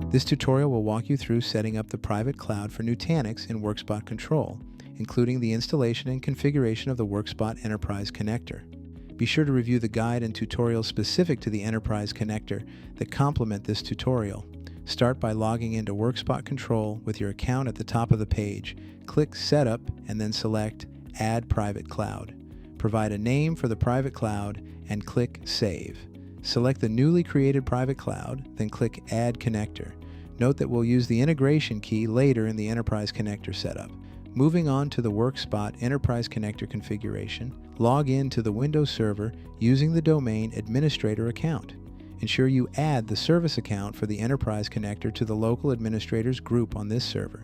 This tutorial will walk you through setting up the private cloud for Nutanix in Workspot Control, including the installation and configuration of the Workspot Enterprise Connector. Be sure to review the guide and tutorials specific to the Enterprise Connector that complement this tutorial. Start by logging into Workspot Control with your account at the top of the page. Click Setup and then select Add Private Cloud. Provide a name for the private cloud and click Save. Select the newly created private cloud, then click Add Connector. Note that we'll use the integration key later in the Enterprise Connector setup. Moving on to the Workspot Enterprise Connector configuration, log in to the Windows server using the domain administrator account. Ensure you add the service account for the Enterprise Connector to the local administrators group on this server.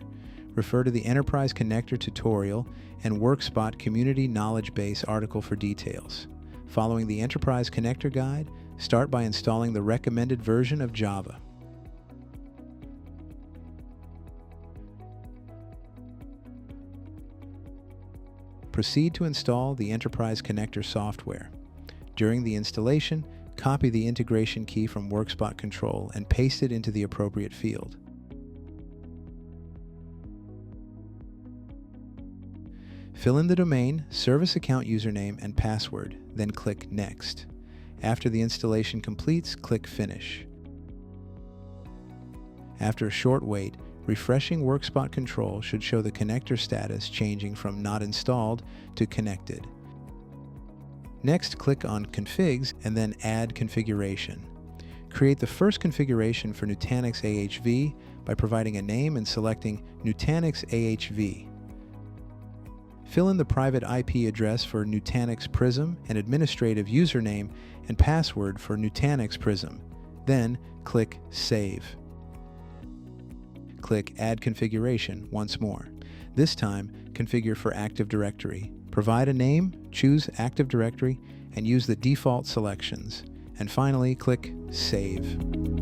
Refer to the Enterprise Connector tutorial and Workspot Community Knowledge Base article for details. Following the Enterprise Connector guide, start by installing the recommended version of Java. Proceed to install the Enterprise Connector software. During the installation, copy the integration key from Workspot Control and paste it into the appropriate field. Fill in the domain, service account username, and password, then click Next. After the installation completes, click Finish. After a short wait, refreshing Workspot Control should show the connector status changing from Not Installed to Connected. Next, click on Configs and then Add Configuration. Create the first configuration for Nutanix AHV by providing a name and selecting Nutanix AHV. Fill in the private IP address for Nutanix Prism and administrative username and password for Nutanix Prism. Then, click Save. Click Add Configuration once more. This time, configure for Active Directory. Provide a name, choose Active Directory, and use the default selections. And finally, click Save.